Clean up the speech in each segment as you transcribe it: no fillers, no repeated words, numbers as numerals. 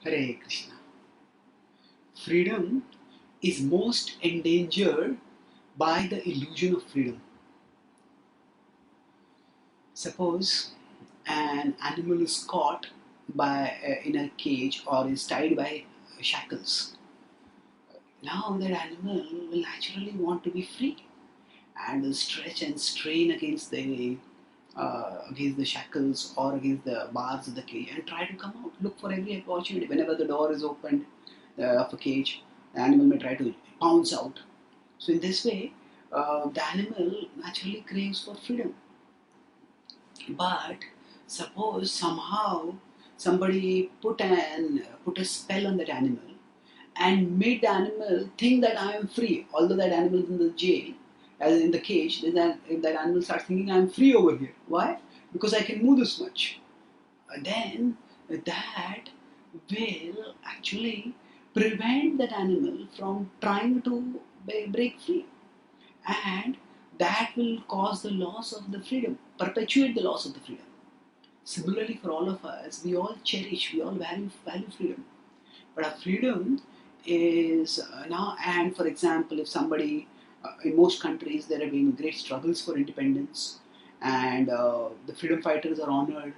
Hare Krishna. Freedom is most endangered by the illusion of freedom. Suppose an animal is caught in a cage or is tied by shackles. Now that animal will naturally want to be free and will stretch and strain against the shackles or against the bars of the cage and try to come out. Look for every opportunity. Whenever the door is opened of a cage, the animal may try to pounce out. So in this way, the animal naturally craves for freedom. But suppose somehow somebody put a spell on that animal and made the animal think that I am free, although that animal is in the jail, as in the cage. Then if that animal starts thinking I am free over here. Why? Because I can move this much. Then that will actually prevent that animal from trying to break free, and that will cause the loss of the freedom, perpetuate the loss of the freedom. Similarly, for all of us, we all cherish, we all value freedom. But our freedom is now, and for example, if somebody, in most countries, there have been great struggles for independence, and the freedom fighters are honored.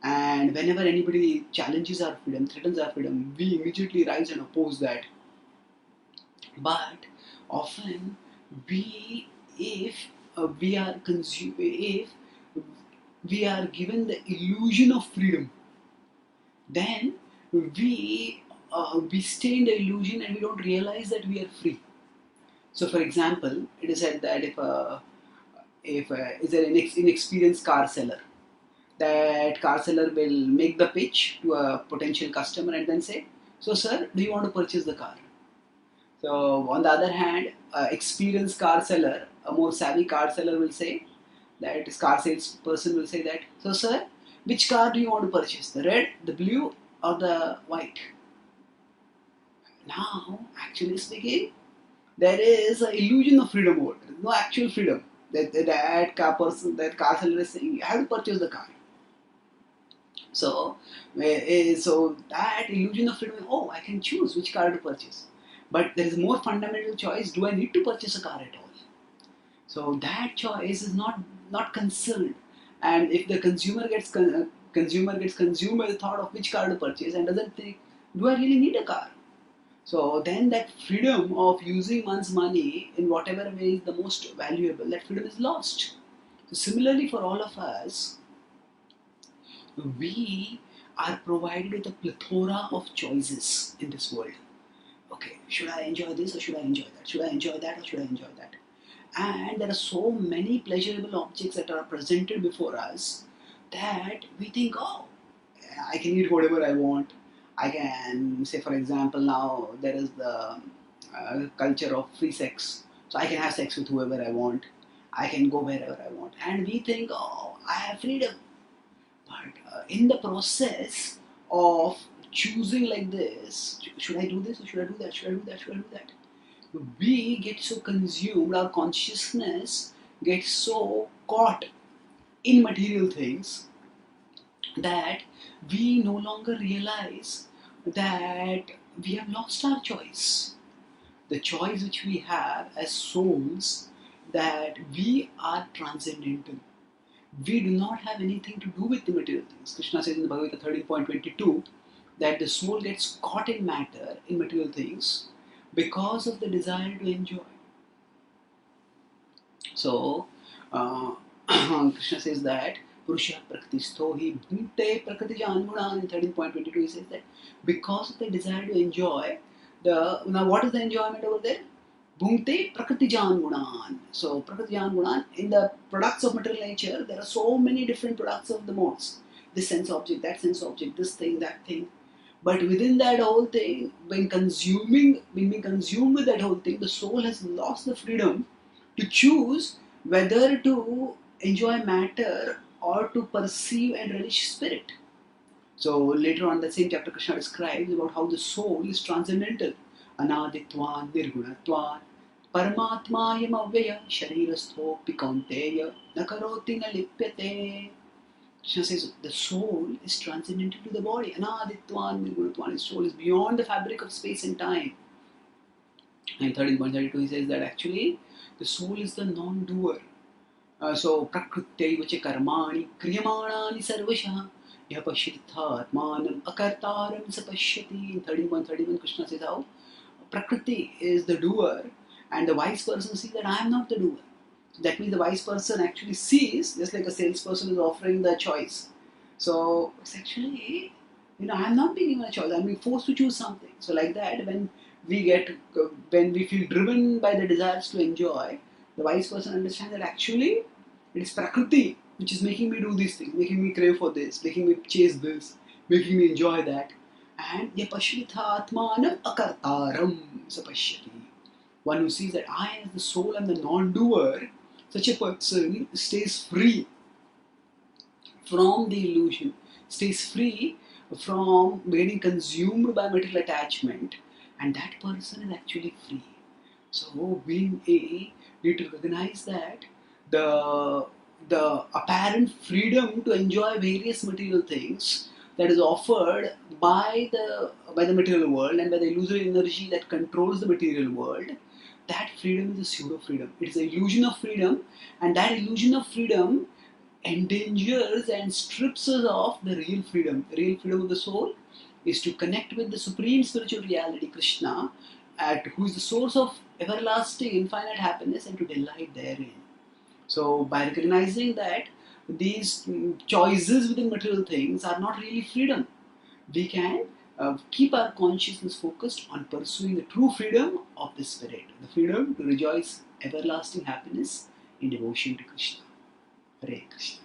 And whenever anybody challenges our freedom, threatens our freedom, we immediately rise and oppose that. But often, we, if if we are given the illusion of freedom, then we stay in the illusion and we don't realize that we are free. So, for example, it is said that if is there an inexperienced car seller, that car seller will make the pitch to a potential customer and then say, "So, sir, do you want to purchase the car?" So, on the other hand, experienced car seller, a more savvy car seller will say that this car salesperson will say that, "So, sir, which car do you want to purchase? The red, the blue, or the white?" Now, actually speaking, there is an illusion of freedom over there. No actual freedom. That car seller is saying, you have to purchase the car. So, so that illusion of freedom, oh, I can choose which car to purchase. But there is more fundamental choice, do I need to purchase a car at all? So that choice is not concerned. And if the consumer gets consumed by the thought of which car to purchase and doesn't think, do I really need a car? So then that freedom of using one's money in whatever way is the most valuable, that freedom is lost. So similarly for all of us, we are provided with a plethora of choices in this world. Okay, should I enjoy this or should I enjoy that? Should I enjoy that or should I enjoy that? And there are so many pleasurable objects that are presented before us that we think, oh, I can eat whatever I want. I can say, for example, now there is the culture of free sex. So I can have sex with whoever I want. I can go wherever I want. And we think, oh, I have freedom. But in the process of choosing like this, should I do this or should I do that? Should I do that? Should I do that? We get so consumed, our consciousness gets so caught in material things that we no longer realize that we have lost our choice. The choice which we have as souls, that we are transcendental. We do not have anything to do with the material things. Krishna says in the Bhagavad Gita 13.22 that the soul gets caught in matter, in material things, because of the desire to enjoy. So, Krishna says that Purusha Prakristho hi bhunte prakriti jangunan. In 13.22 he says that because of the desire to enjoy, now what is the enjoyment over there? Bhunte prakriti jangunan. So prakriti jangunan, in the products of material nature, there are so many different products of the modes. This sense object, that sense object, this thing, that thing. But within that whole thing, when being consumed with that whole thing, the soul has lost the freedom to choose whether to enjoy matter or to perceive and relish spirit. So later on, the same chapter, Krishna describes about how the soul is transcendental. Anaditvan nirgunatvan paramatmayam avyaya sharirastho pikanteya nakaroti na lipyate. Krishna says the soul is transcendental to the body. Anaditwan Nirgunatwan, his soul is beyond the fabric of space and time. And 13.32 he says that actually the soul is the non-doer. So prakrityaiva cha karmani kriyamanani sarvashah yah pashyathatmanam akartaram sapashyati. In 13.31 Krishna says how Prakriti is the doer and the wise person sees that I am not the doer. That means the wise person actually sees, just like a salesperson is offering the choice. So it's actually, I'm not being given a choice. I'm being forced to choose something. So like that, when we feel driven by the desires to enjoy, the wise person understands that actually it is Prakriti which is making me do these things, making me crave for this, making me chase this, making me enjoy that. And yapashritha atmanam akartaram sapashyati. One who sees that I as the soul am the non-doer, such a person stays free from the illusion, stays free from getting consumed by material attachment, and that person is actually free. So being a, need to recognize that the apparent freedom to enjoy various material things that is offered by the material world and by the illusory energy that controls the material world, that freedom is a pseudo freedom. It is an illusion of freedom, and that illusion of freedom endangers and strips us of the real freedom. The real freedom of the soul is to connect with the supreme spiritual reality, Krishna, who is the source of everlasting infinite happiness, and to delight therein. So by recognizing that these choices within material things are not really freedom, we can keep our consciousness focused on pursuing the true freedom of the spirit, the freedom to rejoice everlasting happiness in devotion to Krishna. Hare Krishna.